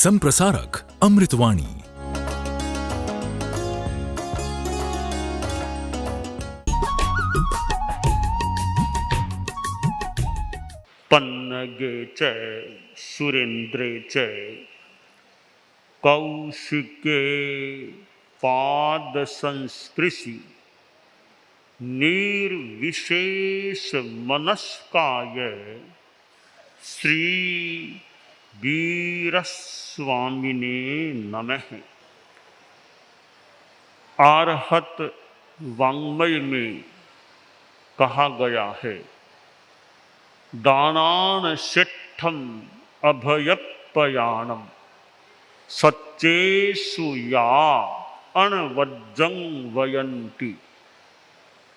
संप्रसारक अमृतवाणी। पन्नगे च सुरेन्द्रे च कौशिके पाद संस्पृशि निर्विशेष मनस्काय श्री वीरस्वामिने नमः। आर्हत वाङ्मय में कहा गया है, दानान शिष्ठम अभयपयाणम सच्चेषु या अणवज्जं वयन्ति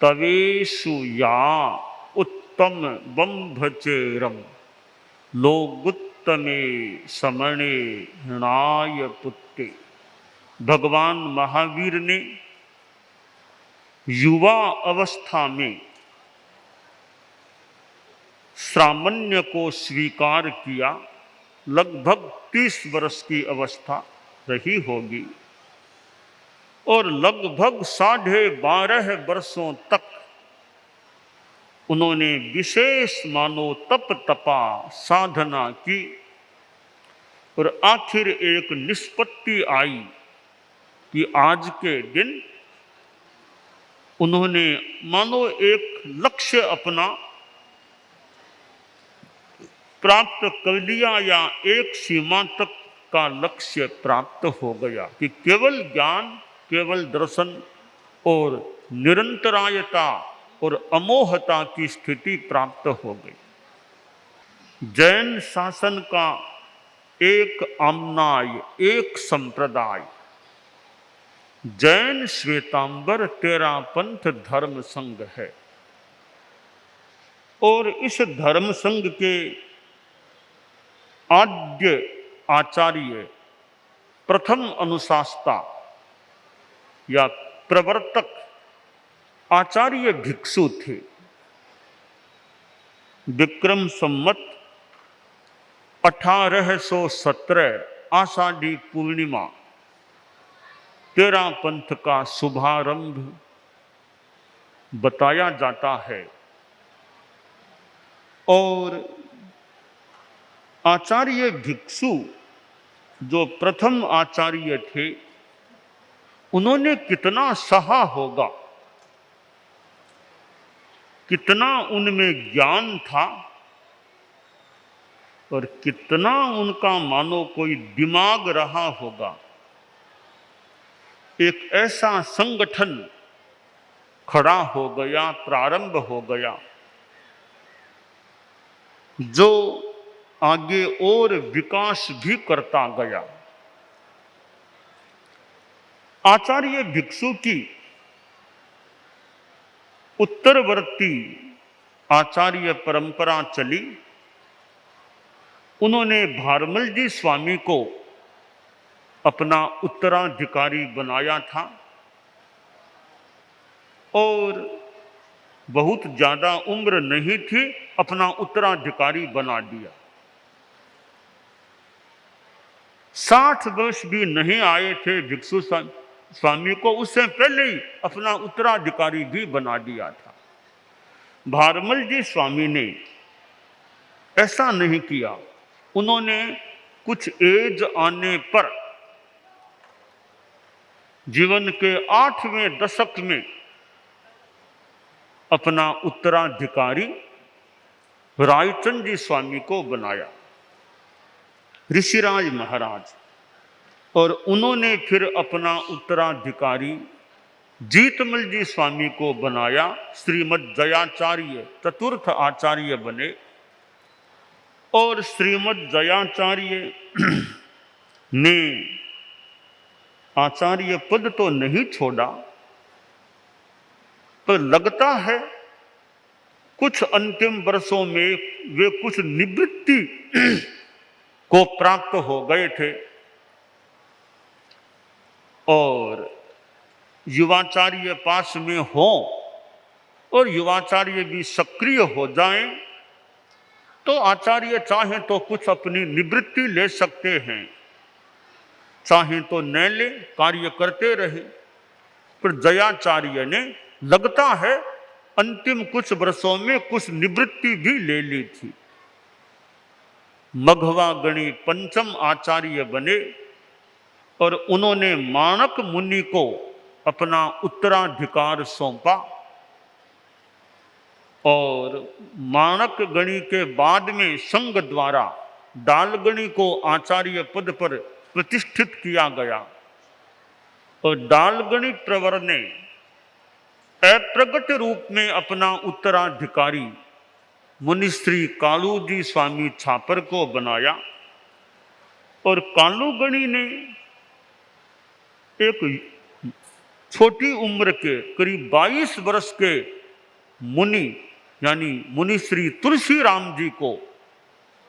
तवेषु या उत्तम बंभचेरम लोगुत्तमे समणे हृणाय पुत्ते। भगवान महावीर ने युवा अवस्था में सामान्य को स्वीकार किया। लगभग 30 वर्ष की अवस्था रही होगी और लगभग 12.5 वर्षों तक उन्होंने विशेष मानो तप तपा साधना की और आखिर एक निष्पत्ति आई कि आज के दिन उन्होंने मानो एक लक्ष्य अपना प्राप्त कर लिया या एक सीमा तक का लक्ष्य प्राप्त हो गया कि केवल ज्ञान, केवल दर्शन और निरंतरायता और अमोहता की स्थिति प्राप्त हो गई। जैन शासन का एक आम्नाय, एक संप्रदाय जैन श्वेतांबर तेरापंथ धर्म संघ है और इस धर्म संघ के आद्य आचार्य, प्रथम अनुशास्ता या प्रवर्तक आचार्य भिक्षु थे। विक्रम संवत 1817 आषाढ़ी पूर्णिमा तेरापंथ का शुभारंभ बताया जाता है और आचार्य भिक्षु जो प्रथम आचार्य थे उन्होंने कितना सहा होगा, कितना उनमें ज्ञान था और कितना उनका मानो कोई दिमाग रहा होगा। एक ऐसा संगठन खड़ा हो गया, प्रारंभ हो गया जो आगे और विकास भी करता गया। आचार्य भिक्षु की उत्तरवर्ती आचार्य परंपरा चली। उन्होंने भारमल जी स्वामी को अपना उत्तराधिकारी बनाया था और बहुत ज्यादा उम्र नहीं थी, अपना उत्तराधिकारी बना दिया। 60 वर्ष भी नहीं आए थे भिक्षु स्वामी को, उससे पहले ही अपना उत्तराधिकारी भी बना दिया था। भारमल जी स्वामी ने ऐसा नहीं किया। उन्होंने कुछ एज आने पर जीवन के 8वें दशक में अपना उत्तराधिकारी रायचंद जी स्वामी को बनाया, ऋषिराज महाराज, और उन्होंने फिर अपना उत्तराधिकारी जीतमल जी स्वामी को बनाया। श्रीमद जयाचार्य चतुर्थ आचार्य बने और श्रीमद जयाचार्य ने आचार्य पद तो नहीं छोड़ा, पर लगता है कुछ अंतिम वर्षों में वे कुछ निवृत्ति को प्राप्त हो गए थे और युवाचार्य पास में हो और युवाचार्य भी सक्रिय हो जाएं तो आचार्य चाहे तो कुछ अपनी निवृत्ति ले सकते हैं, चाहे तो न ले, कार्य करते रहे। पर जयाचार्य ने लगता है अंतिम कुछ वर्षों में कुछ निवृत्ति भी ले ली थी। मघवा गणी पंचम आचार्य बने और उन्होंने माणक मुनि को अपना उत्तराधिकार सौंपा। और माणक गणी के बाद में संघ द्वारा दालगणी को आचार्य पद पर प्रतिष्ठित किया गया और दालगणी प्रवर ने अप्रगट रूप में अपना उत्तराधिकारी मुनिश्री कालूजी स्वामी छापर को बनाया। और कालूगणी ने एक छोटी उम्र के करीब 22 वर्ष के मुनि यानी मुनिश्री तुलसी राम जी को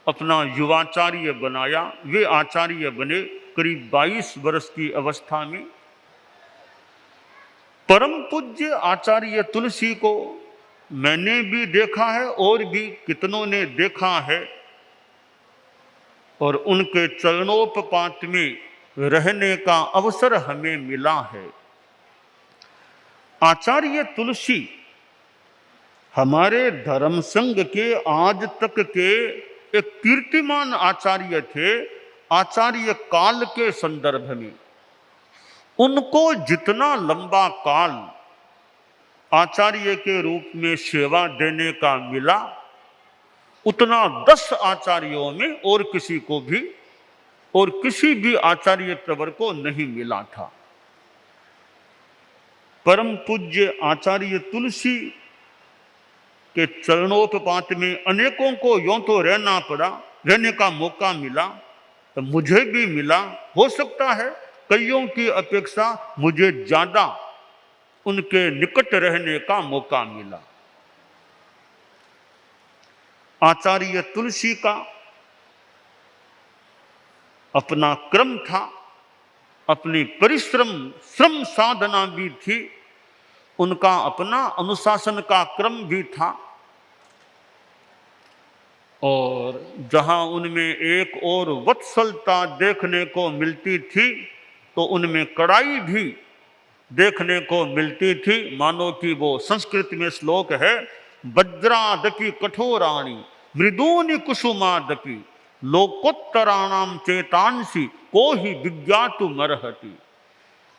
अपना युवाचार्य बनाया। वे आचार्य बने करीब 22 वर्ष की अवस्था में। परम पूज्य आचार्य तुलसी को मैंने भी देखा है और भी कितनों ने देखा है और उनके चरणोपपात में रहने का अवसर हमें मिला है। आचार्य तुलसी हमारे धर्म संघ के आज तक के एक कीर्तिमान आचार्य थे। आचार्य काल के संदर्भ में उनको जितना लंबा काल आचार्य के रूप में सेवा देने का मिला उतना 10 आचार्यों में और किसी को भी और किसी भी आचार्य प्रवर को नहीं मिला था। परम पूज्य आचार्य तुलसी के चरणोपपात में अनेकों को यों तो रहना पड़ा, रहने का मौका मिला, तो मुझे भी मिला। हो सकता है कईयों की अपेक्षा मुझे ज्यादा उनके निकट रहने का मौका मिला। आचार्य तुलसी का अपना क्रम था, अपनी श्रम साधना भी थी, उनका अपना अनुशासन का क्रम भी था। और जहां उनमें एक और वत्सलता देखने को मिलती थी तो उनमें कड़ाई भी देखने को मिलती थी। मानो कि वो संस्कृत में श्लोक है, वज्रादपि कठोराणि मृदूनि कुसुमादपि लोकोत्तराणाम चेतांसी को ही विज्ञातुमर्हति।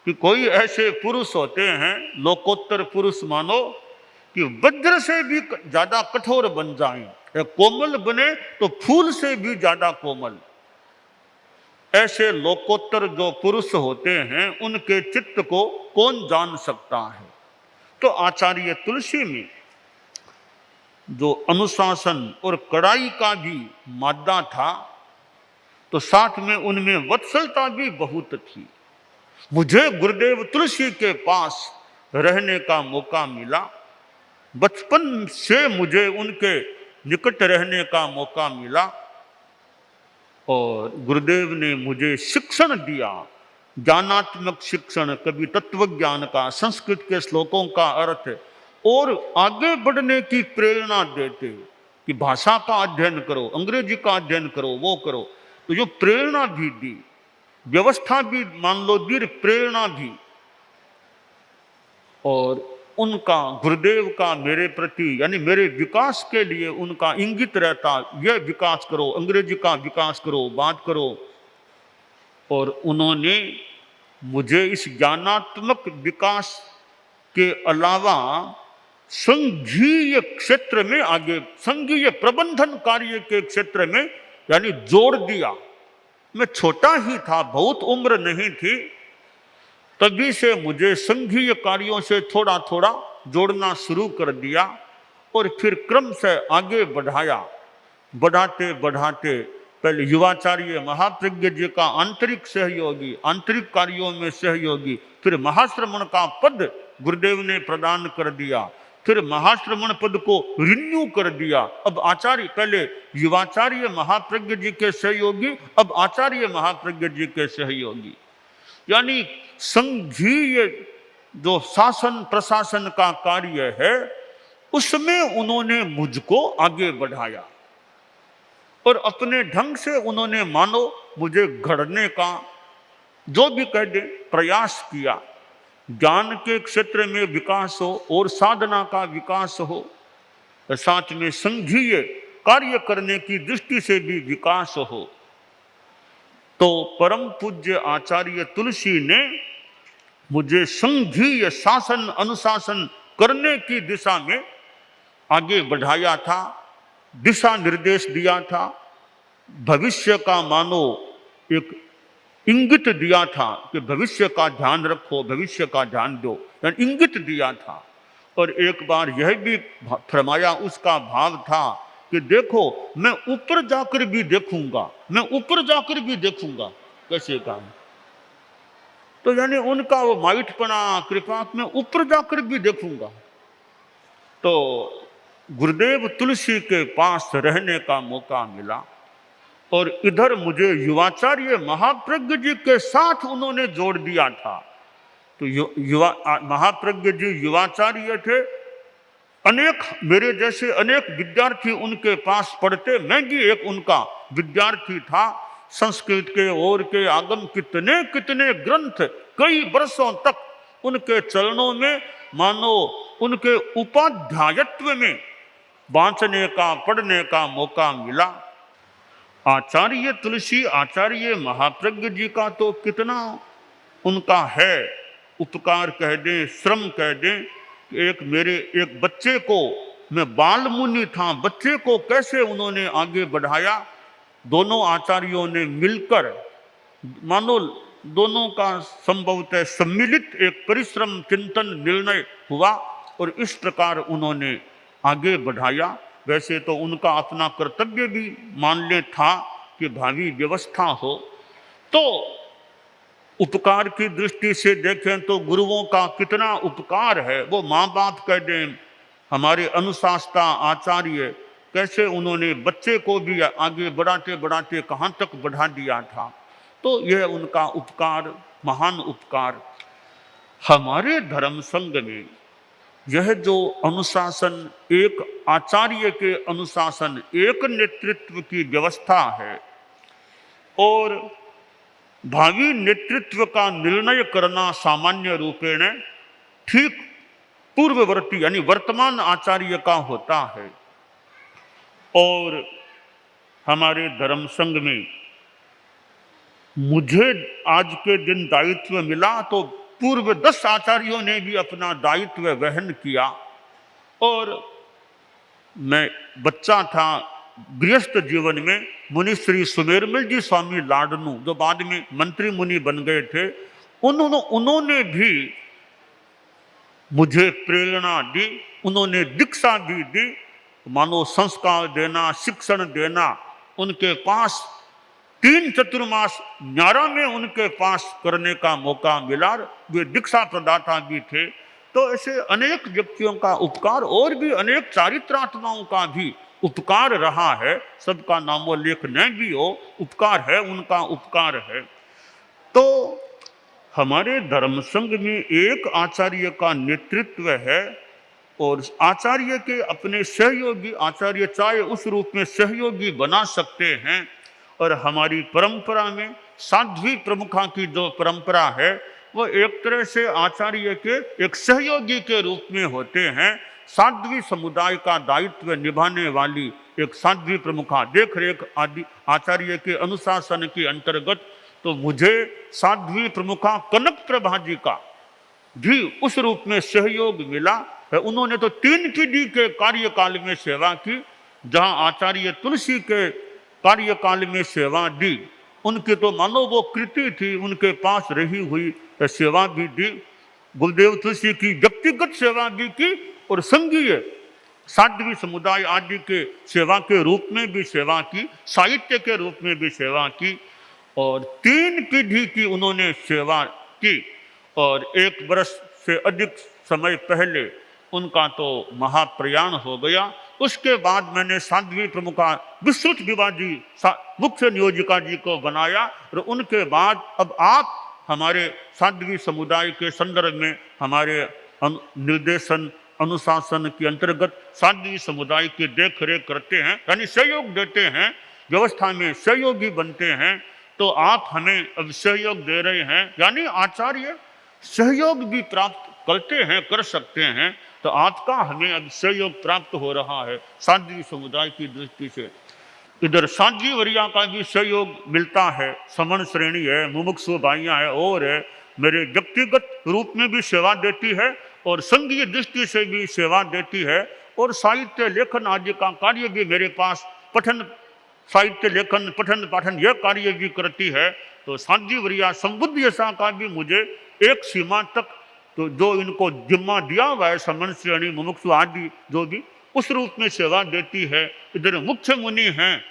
कि कोई ऐसे पुरुष होते हैं, लोकोत्तर पुरुष मानो कि वज्र से भी ज्यादा कठोर बन जाएं, कोमल बने तो फूल से भी ज्यादा कोमल। ऐसे लोकोत्तर जो पुरुष होते हैं उनके चित्त को कौन जान सकता है। तो आचार्य तुलसी में जो अनुशासन और कड़ाई का भी मादा था तो साथ में उनमें वत्सलता भी बहुत थी। मुझे गुरुदेव तुलसी के पास रहने का मौका मिला, बचपन से मुझे उनके निकट रहने का मौका मिला और गुरुदेव ने मुझे शिक्षण दिया, ज्ञानात्मक शिक्षण, कभी तत्व ज्ञान का, संस्कृत के श्लोकों का अर्थ और आगे बढ़ने की प्रेरणा देते कि भाषा का अध्ययन करो, अंग्रेजी का अध्ययन करो, वो करो। तो जो प्रेरणा भी दी, व्यवस्था भी मान लो दी, प्रेरणा भी। और उनका गुरुदेव का मेरे प्रति यानी मेरे विकास के लिए उनका इंगित रहता, यह विकास करो, अंग्रेजी का विकास करो, बात करो। और उन्होंने मुझे इस ज्ञानात्मक विकास के अलावा संघीय क्षेत्र में आगे, संघीय प्रबंधन कार्य के क्षेत्र में यानी जोड़ दिया। मैं छोटा ही था, बहुत उम्र नहीं थी, तभी से मुझे संघीय कार्यों से थोड़ा थोड़ा जोड़ना शुरू कर दिया और फिर क्रम से आगे बढ़ाया। बढ़ाते बढ़ाते पहले युवाचार्य महाप्रज्ञ जी का आंतरिक सहयोगी, आंतरिक कार्यों में सहयोगी, फिर महाश्रमण का पद गुरुदेव ने प्रदान कर दिया, फिर महाश्रमण पद को रिन्यू कर दिया। अब आचार्य, पहले युवाचार्य महाप्रज्ञ जी के सहयोगी, अब आचार्य महाप्रज्ञ जी के सहयोगी। यानी संघीय जो शासन प्रशासन का कार्य है उसमें उन्होंने मुझको आगे बढ़ाया और अपने ढंग से उन्होंने मानो मुझे घड़ने का जो भी कह दे, प्रयास किया, ज्ञान के क्षेत्र में विकास हो और साधना का विकास हो, साथ में संघीय कार्य करने की दृष्टि से भी विकास हो, तो परम पूज्य आचार्य तुलसी ने मुझे संघीय शासन अनुशासन करने की दिशा में आगे बढ़ाया था, दिशा निर्देश दिया था, भविष्य का मानो एक इंगित दिया था कि भविष्य का ध्यान रखो, भविष्य का ध्यान दो, इंगित दिया था। और एक बार यह भी फरमाया, उसका भाव था कि देखो मैं ऊपर जाकर भी देखूंगा, मैं ऊपर जाकर भी देखूंगा कैसे काम। तो यानी उनका वो माइटपना, कृपा, मैं ऊपर जाकर भी देखूंगा। तो गुरुदेव तुलसी के पास रहने का मौका मिला और इधर मुझे युवाचार्य महाप्रज्ञ जी के साथ उन्होंने जोड़ दिया था। तो युवा महाप्रज्ञ जी युवाचार्य थे, अनेक मेरे जैसे अनेक विद्यार्थी उनके पास पढ़ते, मैं भी एक उनका विद्यार्थी था। संस्कृत के और के आगम कितने कितने ग्रंथ कई वर्षों तक उनके चरणों में, मानो उनके उपाध्यायत्व में बांचने का, पढ़ने का मौका मिला। आचार्य तुलसी, आचार्य महाप्रज्ञ जी का तो कितना उनका है उपकार कह दें, श्रम कह दें। एक मेरे एक बच्चे को, मैं बाल मुनि था, बच्चे को कैसे उन्होंने आगे बढ़ाया। दोनों आचार्यों ने मिलकर, मानो दोनों का संभवतः सम्मिलित एक परिश्रम, चिंतन, निर्णय हुआ और इस प्रकार उन्होंने आगे बढ़ाया। वैसे तो उनका अपना कर्तव्य भी मान ले था कि भावी व्यवस्था हो। तो उपकार की दृष्टि से देखें तो गुरुओं का कितना उपकार है। वो माँ बाप कह दें, हमारे अनुशास्ता आचार्य, कैसे उन्होंने बच्चे को भी आगे बढ़ाते बढ़ाते कहाँ तक बढ़ा दिया था। तो यह उनका उपकार, महान उपकार। हमारे धर्म संघ में यह जो अनुशासन, एक आचार्य के अनुशासन, एक नेतृत्व की व्यवस्था है और भावी नेतृत्व का निर्णय करना सामान्य रूपेण ठीक पूर्ववर्ती यानी वर्तमान आचार्य का होता है। और हमारे धर्म संघ में मुझे आज के दिन दायित्व मिला तो पूर्व 10 आचार्यों ने भी अपना दायित्व वहन किया। और मैं बच्चा था, गृहस्थ जीवन में मुनि श्री सुमेरमल जी स्वामी लाडनू, जो बाद में मंत्री मुनि बन गए थे, उन्होंने भी मुझे प्रेरणा दी, उन्होंने दीक्षा भी दी। मानो संस्कार देना, शिक्षण देना, उनके पास 3 चतुर्मास न्यारा में उनके पास करने का मौका मिला। वे दीक्षा प्रदाता भी थे। तो ऐसे अनेक व्यक्तियों का उपकार और भी अनेक चारित्रात्माओं का भी उपकार रहा है। सबका नामोल्लेख नहीं भी हो, उपकार है, उनका उपकार है। तो हमारे धर्म संघ में एक आचार्य का नेतृत्व है और आचार्य के अपने सहयोगी, आचार्य चाहे उस रूप में सहयोगी बना सकते हैं। और हमारी परंपरा में साध्वी प्रमुखा की जो परंपरा है वो एक तरह से आचार्य के एक सहयोगी के रूप में होते हैं। साध्वी समुदाय का दायित्व निभाने वाली एक साध्वी प्रमुखा, देख रेख आदि आचार्य के अनुशासन के अंतर्गत। तो मुझे साध्वी प्रमुखा कनक प्रभा जी का भी उस रूप में सहयोग मिला है। उन्होंने तो 3 पीढ़ी के कार्यकाल में सेवा की। जहां आचार्य तुलसी के कार्यकाल में सेवा दी, उनकी तो मानो वो कृति थी, उनके पास रही हुई सेवा भी दी। गुरुदेव तुलसी की व्यक्तिगत सेवा भी की और संघीय साध्वी समुदाय आदि के सेवा के रूप में भी सेवा की, साहित्य के रूप में भी सेवा की और 3 पीढ़ी की उन्होंने सेवा की। और 1 वर्ष से अधिक समय पहले उनका तो महाप्रयाण हो गया। उसके बाद मैंने साध्वी प्रमुखा विस्तृत विभा जी मुख्य नियोजिका जी को बनाया और उनके बाद अब आप हमारे साध्वी समुदाय के संदर्भ में हमारे निर्देशन अनुशासन के अंतर्गत साध्वी समुदाय की देख रेख करते हैं, यानी सहयोग देते हैं, व्यवस्था में सहयोगी बनते हैं। तो आप हमें अब सहयोग दे रहे हैं, यानी आचार्य सहयोग भी प्राप्त करते हैं, कर सकते हैं। तो आपका हमें अब सहयोग प्राप्त हो रहा है साध्वी समुदाय की दृष्टि से। इधर साध्वी वरिया का भी सहयोग मिलता है, समन श्रेणी है, मुमुक्षु भाइयाँ है, और है मेरे व्यक्तिगत रूप में भी सेवा देती है और संघीय दृष्टि से भी सेवा देती है, और साहित्य लेखन आदि का कार्य भी मेरे पास, पठन साहित्य लेखन पठन पाठन यह कार्य भी करती है। तो साध्वी वरिया संबुद्ध यशा का भी मुझे एक सीमा तक तो जो इनको जिम्मा दिया हुआ है, समन श्रेणी मुमुक्षु आदि जो भी, उस रूप में सेवा देती है। इधर मुख्य मुनि हैं,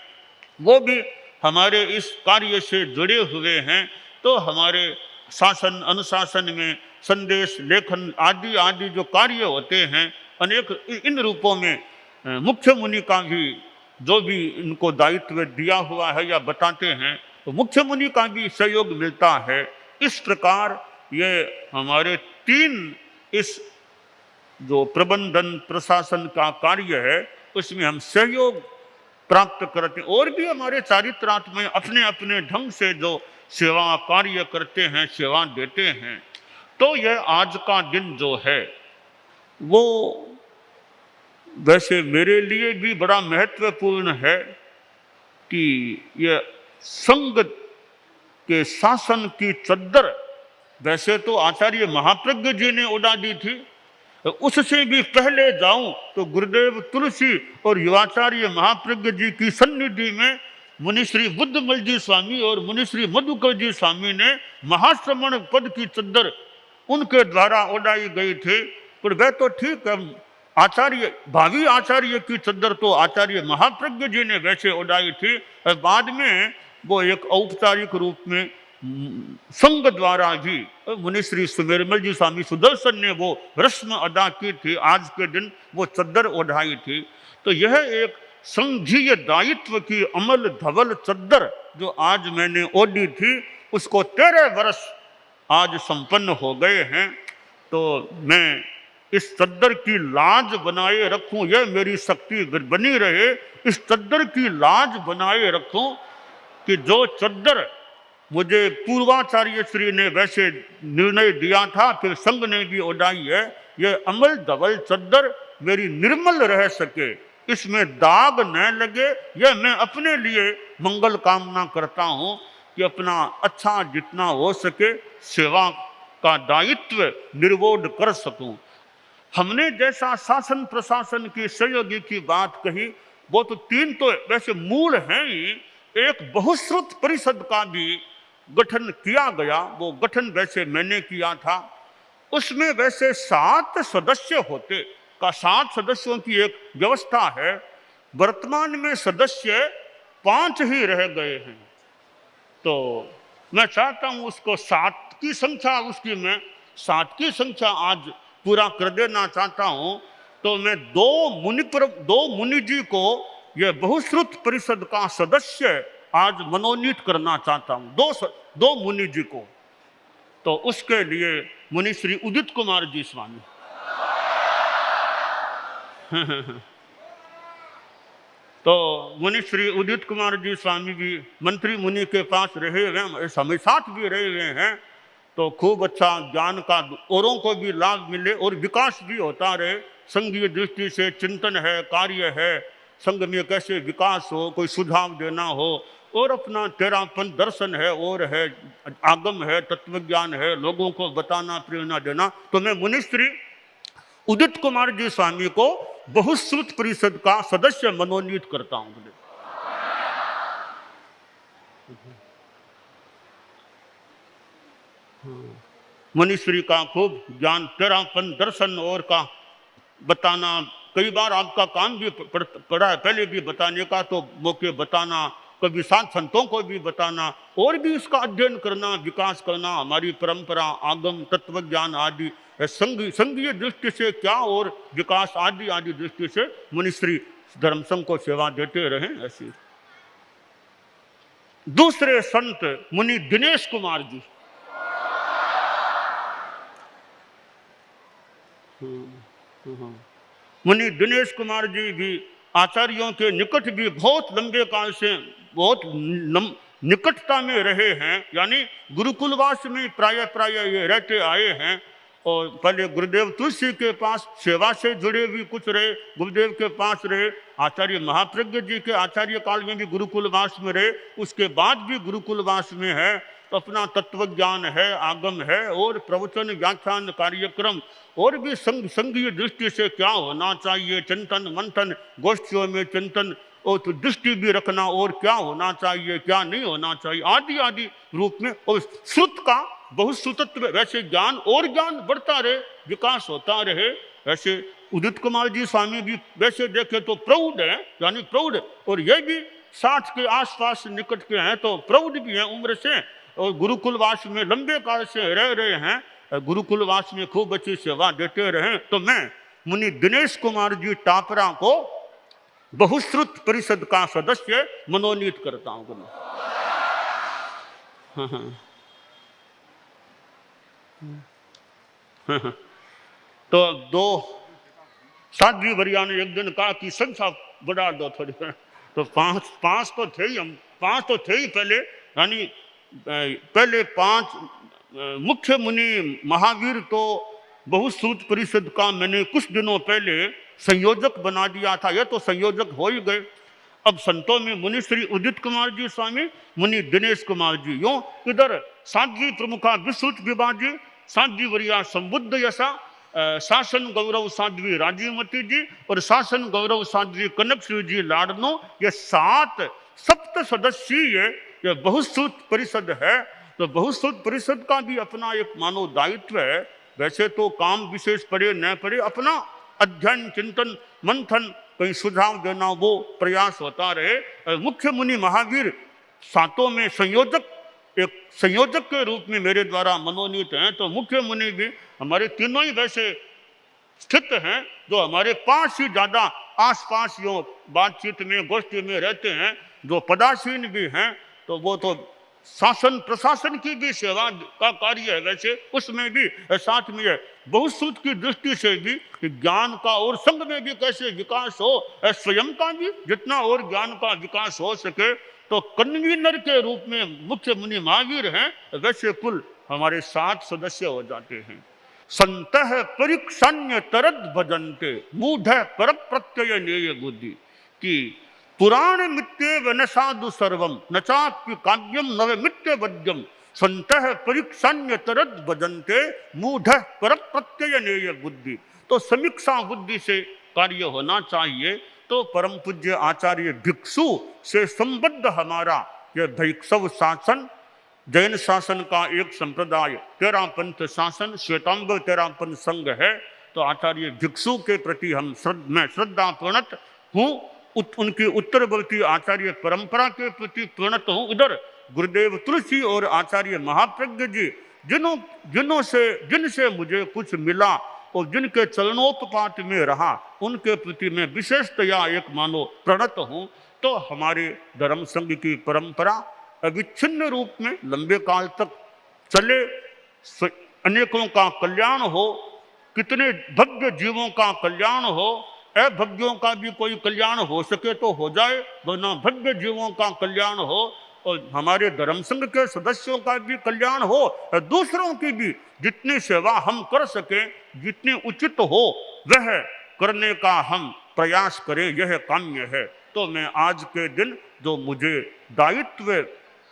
वो भी हमारे इस कार्य से जुड़े हुए हैं। तो हमारे शासन अनुशासन में संदेश लेखन आदि आदि जो कार्य होते हैं अनेक, इन रूपों में मुख्य मुनि का भी जो भी इनको दायित्व दिया हुआ है या बताते हैं, तो मुख्य मुनि का भी सहयोग मिलता है। इस प्रकार ये हमारे 3 इस जो प्रबंधन प्रशासन का कार्य है उसमें हम सहयोग प्राप्त करते हैं, और भी हमारे चारित्रात्मय अपने अपने ढंग से जो सेवा कार्य करते हैं, सेवा देते हैं। तो यह आज का दिन जो है वो वैसे मेरे लिए भी बड़ा महत्वपूर्ण है कि यह संघ के शासन की चद्दर वैसे तो आचार्य महाप्रज्ञ जी ने उड़ा दी थी, उससे भी पहले जाऊं तो गुरुदेव तुलसी और युवाचार्य महाप्रज्ञ जी की सन्निधि में मुनिश्री बुद्धमल जी स्वामी और मुनिश्री मधुकर जी स्वामी ने महाश्रमण पद की चद्दर उनके द्वारा उड़ाई गई थी। पर वह तो ठीक है, आचार्य भावी आचार्य की चद्दर तो आचार्य महाप्रज्ञ जी ने वैसे उड़ाई थी, और बाद में वो एक औपचारिक रूप में संघ द्वारा भी मुनिश्री सुमेरमल जी स्वामी सुदर्शन ने वो रस्म अदा की थी, आज के दिन वो चद्दर उड़ाई थी। तो यह एक संघीय दायित्व की अमल धवल चद्दर जो आज मैंने ओढ़ी थी, उसको 13 वर्ष आज संपन्न हो गए हैं। तो मैं इस चद्दर की लाज बनाए रखूं, यह मेरी शक्ति बनी रहे, इस चद्दर की लाज बनाए रखूं कि जो चद्दर मुझे पूर्वाचार्य श्री ने वैसे निर्णय दिया था, फिर संघ ने भी उड़ाई है, यह अमल धवल चद्दर मेरी निर्मल रह सके, इसमें दाग न लगे, यह मैं अपने लिए मंगल कामना करता हूं कि अपना अच्छा जितना हो सके सेवा का दायित्व निर्वोध कर सकूं। हमने जैसा शासन प्रशासन की सहयोगी की बात कही, वो तो 3 तो वैसे मूल हैं ही। एक बहुश्रुत परिषद का भी गठन किया गया, वो गठन वैसे मैंने किया था। उसमें वैसे 7 सदस्य होते का 7 सदस्यों की एक व्यवस्था है। वर्तमान में सदस्य 5 ही रह गए हैं, तो मैं चाहता हूं उसको 7 की संख्या, उसकी मैं 7 की संख्या आज पूरा कर देना चाहता हूं। तो मैं 2 मुनि जी को यह बहुश्रुत परिषद का सदस्य आज मनोनीत करना चाहता हूं, 2 मुनि जी को। तो उसके लिए मुनि श्री उदित कुमार जी स्वामी तो मुनि श्री उदित कुमार जी स्वामी भी मंत्री मुनि के पास रहे हुए, समय साथ भी रहे हुए हैं। तो खूब अच्छा ज्ञान का औरों को भी लाभ मिले और विकास भी होता रहे। संघीय दृष्टि से चिंतन है, कार्य है, संघ में कैसे विकास हो, कोई सुझाव देना हो, और अपना तेरापन दर्शन है, और है आगम है, तत्वज्ञान है, लोगों को बताना, प्रेरणा देना। तो मैं मुनिश्री उदित कुमार जी स्वामी को बहुश्रुत परिषद का सदस्य मनोनीत करता हूं। मुनिश्री का खूब ज्ञान, तेरापन दर्शन और का बताना, कई बार आपका काम भी पड़ा है पहले भी बताने का, तो मौके बताना, कभी साथ संतों को भी बताना, और भी इसका अध्ययन करना, विकास करना, हमारी परंपरा, आगम, तत्व ज्ञान आदि, संघीय दृष्टि से क्या और विकास आदि आदि दृष्टि से मुनिश्री धर्म संघ को सेवा देते रहे। ऐसी दूसरे संत मुनि दिनेश कुमार जी, मुनि दिनेश कुमार जी भी आचार्यों के निकट भी बहुत लंबे काल से, बहुत निकटता में रहे हैं, यानी गुरुकुलवास में प्राय ये रहते आए हैं। और पहले गुरुदेव तुलसी के पास सेवा से जुड़े भी कुछ रहे, गुरुदेव के पास रहे, आचार्य महाप्रज्ञ जी के आचार्य काल में भी गुरुकुलवास में रहे, उसके बाद भी गुरुकुलवास में है। तो अपना तत्व ज्ञान है, आगम है और प्रवचन व्याख्यान कार्यक्रम और भी संघीय दृष्टि से क्या होना चाहिए, चिंतन मंथन, गोष्ठियों में चिंतन और तो दृष्टि भी रखना, और क्या होना चाहिए क्या नहीं होना चाहिए आदि आदि रूप में। और श्रुत का बहुश्रुतत्व, वैसे ज्ञान और ज्ञान बढ़ता रहे, विकास होता रहे। वैसे उदित कुमार जी स्वामी भी वैसे देखे तो प्रौढ़ है, यानी प्रौढ़, और ये भी 60 के आसपास निकट के हैं, तो प्रौढ़ भी हैं उम्र से, और गुरुकुलवास में लंबे काल से रह रहे हैं, गुरुकुलवास में खूब अच्छी सेवा देते रहे। तो मैं मुनि दिनेश कुमार जी टापरा को बहुश्रुत परिषद का सदस्य मनोनीत करता हूं। तो दो साध्वी वरिया ने एक दिन कहा कि संख्या बढ़ा दो थोड़ी, तो पांच तो थे ही, हम पांच तो थे ही पहले, यानी पहले 5 मुख्य मुनि महावीर तो बहुश्रुत परिषद का मैंने कुछ दिनों पहले संयोजक बना दिया था, यह तो संयोजक हो ही गए। अब संतों में मुनि श्री उदित कुमार जी स्वामी, मुनि दिनेश कुमार जी, यूं इधर साध्वी प्रमुखा विश्रुत विभा जी, साध्वी वरिया संबुद्ध यशा, शासन गौरव साध्वी राजीवमती जी और शासन गौरव साध्वी कनक श्री जी लाडनो, ये 7 सप्त सदस्यीय ये बहुश्रुत परिषद है। तो बहुश्रुत परिषद का भी अपना एक मानव दायित्व है। वैसे तो काम विशेष पड़े न पड़े, अपना अध्ययन चिंतन मंथन कहीं सुझाव देना वो प्रयास होता रहे। मुख्य मुनि महावीर 7 में संयोजक, एक संयोजक के रूप में मेरे द्वारा मनोनीत हैं। तो मुख्य मुनि भी हमारे तीनों ही वैसे स्थित हैं, जो हमारे पास ही ज्यादा आसपास यो बातचीत में गोष्ठी में रहते हैं। जो पदासीन भी हैं तो वो तो शासन प्रशासन की भी सेवा का कार्य है, वैसे उसमें भी साथ में है। बहुश्रुत की दृष्टि से भी ज्ञान का और संघ में भी कैसे विकास हो, स्वयं का भी जितना और ज्ञान का विकास हो सके। तो कन्वीनर के रूप में मुख्य मुनि महावीर हैं, वैसे कुल हमारे 7 सदस्य हो जाते हैं। संतः परिक्षान्य तरद भजन्ते मूढ़ पर प्रत्यय नेय बुद्धि की पुराण मित्य न साधु सर्वम न चाप्य काव्यम नव मित्य वद्यम संतः परिक्षान्य तरद भजन्ते मूढ़ पर प्रत्यय नेय बुद्धि। तो समीक्षा बुद्धि से कार्य होना चाहिए। तो परम पूज्य आचार्य भिक्षु से संबद्ध हमारा यह भिक्षव शासन, जैन शासन का एक संप्रदाय, 13 पंथ शासन, श्वेतांबर 13 पंथ संघ है। तो आचार्य भिक्षु के प्रति मैं श्रद्धा प्रणत हूँ, उनकी उत्तरवर्ती आचार्य परंपरा के प्रति प्रणत हूँ। इधर गुरुदेव तुलसी और आचार्य महाप्रज्ञ जी जिनसे मुझे कुछ मिला और जिनके चरणोत्पात में रहा, उनके प्रति मैं विशेषतया एक मानो प्रणत हूँ। तो हमारे धर्म संघ की परंपरा अविच्छिन्न रूप में लंबे काल तक चले, अनेकों का कल्याण हो, कितने भव्य जीवों का कल्याण हो, अभव्यों का भी कोई कल्याण हो सके तो हो जाए, वरना भव्य जीवों का कल्याण हो और हमारे धर्म संघ के सदस्यों का भी कल्याण हो, दूसरों की भी जितनी सेवा हम कर सके, जितनी उचित हो वह करने का हम प्रयास करें, यह काम्य है। तो मैं आज के दिन जो मुझे दायित्व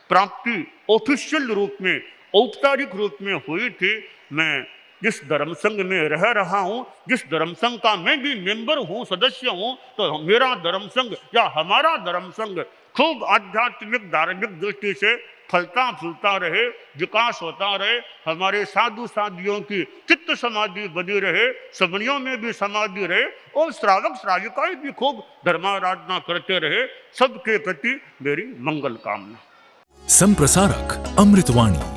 प्राप्ति ऑफिशियल रूप में, औपचारिक रूप में हुई थी, मैं जिस धर्म संघ में रह रहा हूँ, जिस धर्म संघ का मैं भी मेंबर हूँ, सदस्य हूँ, तो मेरा धर्म संघ या हमारा धर्म संघ खूब आध्यात्मिक धार्मिक दृष्टि से फलता फूलता रहे, विकास होता रहे, हमारे साधु साधियों की चित्त समाधि बनी रहे, सबनियों में भी समाधि रहे और श्रावक श्राविकाएं भी खूब धर्माराधना करते रहे। सबके प्रति मेरी मंगल कामना। संप्रसारक अमृतवाणी।